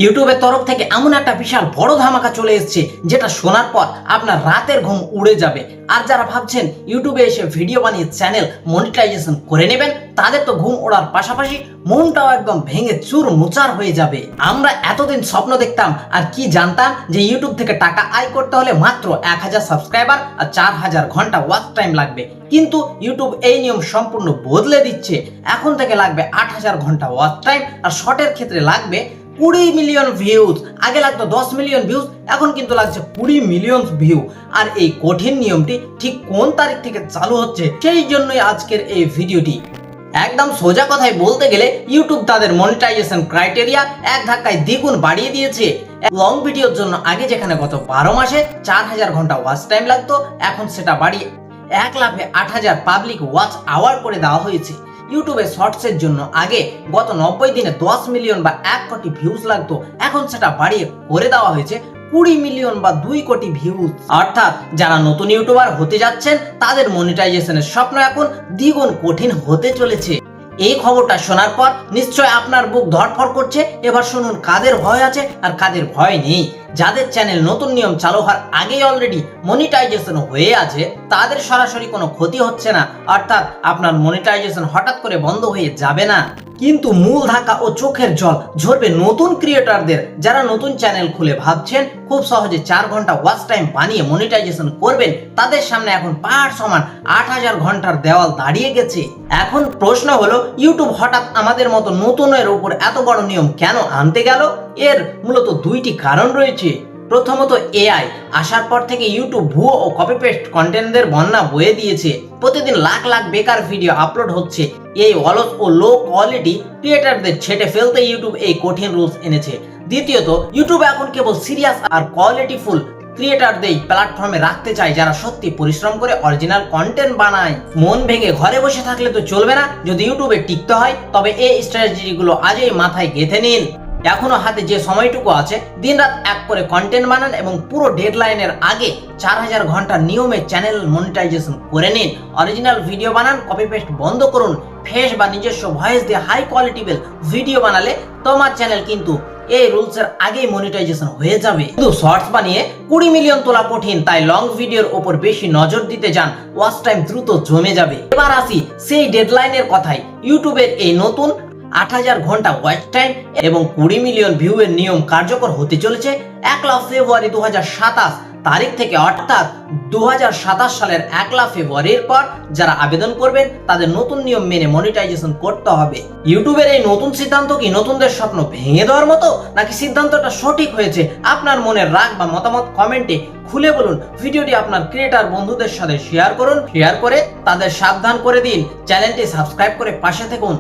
ইউটিউবের তরফ থেকে এমন একটা বিশাল বড় ধামাকা চলে এসেছে যেটা শোনার পর আপনার রাতের ঘুম উড়ে যাবে। আর যারা ভাবছেন ইউটিউবে এসে ভিডিও বানিয়ে চ্যানেল মনিটাইজেশন করে নেবেন, তাদের তো ঘুম ওড়ার পাশাপাশি মনটাও একদম ভেঙে চুরমুচার হয়ে যাবে। আমরা এতদিন স্বপ্ন দেখতাম আর কি জানতাম যে ইউটিউব থেকে টাকা আয় করতে হলে মাত্র 1000 সাবস্ক্রাইবার আর 4000 ঘন্টা ওয়াচ টাইম লাগবে, কিন্তু ইউটিউব এই নিয়ম সম্পূর্ণ বদলে দিচ্ছে। এখন থেকে লাগবে 8000 ঘন্টা ওয়াচ টাইম আর শর্টের ক্ষেত্রে লাগবে 20 মিলিয়ন ভিউজ। আগে লাগতো 10 মিলিয়ন ভিউজ, এখন কিন্তু লাগছে 20 মিলিয়ন ভিউ। আর এই কঠিন নিয়মটি ঠিক কোন তারিখ থেকে চালু হচ্ছে সেই জন্যই আজকের এই ভিডিওটি। একদম সোজা কথায় বলতে গেলে ইউটিউব তাদের মনিটাইজেশন ক্রাইটেরিয়া এক ধাক্কায় দ্বিগুণ বাড়িয়ে দিয়েছে। লং ভিডিওর জন্য আগে যেখানে গত 12 মাসে 4000 ঘন্টা ওয়াচ টাইম লাগতো, এখন সেটা বাড়িয়ে 1 লাফে 8000 পাবলিক ওয়াচ আওয়ার করে দেওয়া হয়েছে। ইউটিউবে শর্টসের জন্য আগে গত 90 দিনে 10 মিলিয়ন বা 1 কোটি ভিউজ লাগতো, এখন সেটা বাড়িয়ে করে দেওয়া হয়েছে 20 মিলিয়ন বা 2 কোটি ভিউজ। অর্থাৎ যারা নতুন ইউটিউবার হতে যাচ্ছেন তাদের মনিটাইজেশনের স্বপ্ন এখন দ্বিগুণ কঠিন হতে চলেছে। এই খবরটা শোনার পর নিশ্চয় আপনার বুক ধড়ফড় করছে। এবার শুনুন কাদের ভয় আছে আর কাদের ভয় নেই। যাদের চ্যানেল নতুন নিয়ম চালু হওয়ার আগেই অলরেডি মনিটাইজেশন হয়ে আছে, তাদের সরাসরি কোনো ক্ষতি হচ্ছে না, অর্থাৎ আপনার মনিটাইজেশন হঠাৎ করে বন্ধ হয়ে যাবে না। কিন্তু মূল ধাক্কা ও চোখের জল ঝরবে নতুন ক্রিয়েটরদের, যারা নতুন চ্যানেল খুলে ভাবছেন খুব সহজে 4 ঘন্টা ওয়াচ টাইম বানিয়ে মনিটাইজেশন করবেন। তাদের সামনে এখন পাহাড় সমান 8000 ঘন্টার দেওয়াল দাঁড়িয়ে গেছে। এখন প্রশ্ন হলো, ইউটিউব হঠাৎ আমাদের মতো নতুনের উপর এত বড় নিয়ম কেন আনতে গেল? এর মূলত দুইটি কারণ রয়েছে। প্রথমত, এআই আসার পর থেকে ইউটিউব ভুয়ো ও কপি পেস্ট কন্টেন্টদের বন্যা বয়ে দিয়েছে। প্রতিদিন লাখ লাখ বেকার ভিডিও আপলোড হচ্ছে। এই অলস ও লো কোয়ালিটি ক্রিয়েটরদের ছেটে ফেলতে ইউটিউব এই কঠিন রুলস এনেছে। দ্বিতীয়ত, ইউটিউব এখন কেবল সিরিয়াস আর কোয়ালিটিফুল ক্রিয়েটরদের প্ল্যাটফর্মে রাখতে চায়, যারা সত্যি পরিশ্রম করে অরিজিনাল কন্টেন্ট বানায়। মন ভেঙে ঘরে বসে থাকলে তো চলবে না। যদি ইউটিউবে টিকতে হয় তবে এই স্ট্র্যাটেজিগুলো আজই মাথায় গেঁথে নিন। এখনো হাতে যে সময়টুকু আছে, দিনরাত এক করে কন্টেন্ট বানান এবং পুরো ডেডলাইনের আগে 4000 ঘন্টার নিয়মে চ্যানেল মনিটাইজেশন করে নিন। অরিজিনাল ভিডিও বানান, কপি পেস্ট বন্ধ করুন। ফেস বা নিজস্ব ভয়েস দিয়ে হাই কোয়ালিটিবল ভিডিও বানালে তোমার চ্যানেল কিন্তু এই রুলসের আগেই মনিটাইজেশন হয়ে যাবে। শুধু শর্টস বানিয়ে 20 মিলিয়ন তোলা কঠিন, তাই লং ভিডিওর উপর বেশি নজর দিতে যান, ওয়াচ টাইম দ্রুত জমে যাবে। এবার আসি সেই ডেডলাইনের কথায়। ইউটিউবের এই নতুন 8000 ঘন্টা ওয়াচ টাইম এবং 20 মিলিয়ন ভিউ এর নিয়ম কার্যকর হতে চলেছে 1 ফেব্রুয়ারি 2027 তারিখ থেকে। অর্থাৎ 2027 সালের 1 ফেব্রুয়ারির পর যারা আবেদন করবেন তাদের নতুন নিয়ম মেনে মনিটাইজেশন করতে হবে। ইউটিউবের এই নতুন সিদ্ধান্ত কি নতুনদের স্বপ্ন ভেঙে দেওয়ার মতো, নাকি সিদ্ধান্তটা সঠিক হয়েছে? আপনার মনের রাগ বা মতামত কমেন্টে খুলে বলুন। ভিডিওটি আপনার ক্রিয়েটর বন্ধুদের সাথে শেয়ার করুন, শেয়ার করে তাদের সাবধান করে দিন। চ্যানেলটি সাবস্ক্রাইব করে পাশে থাকুন।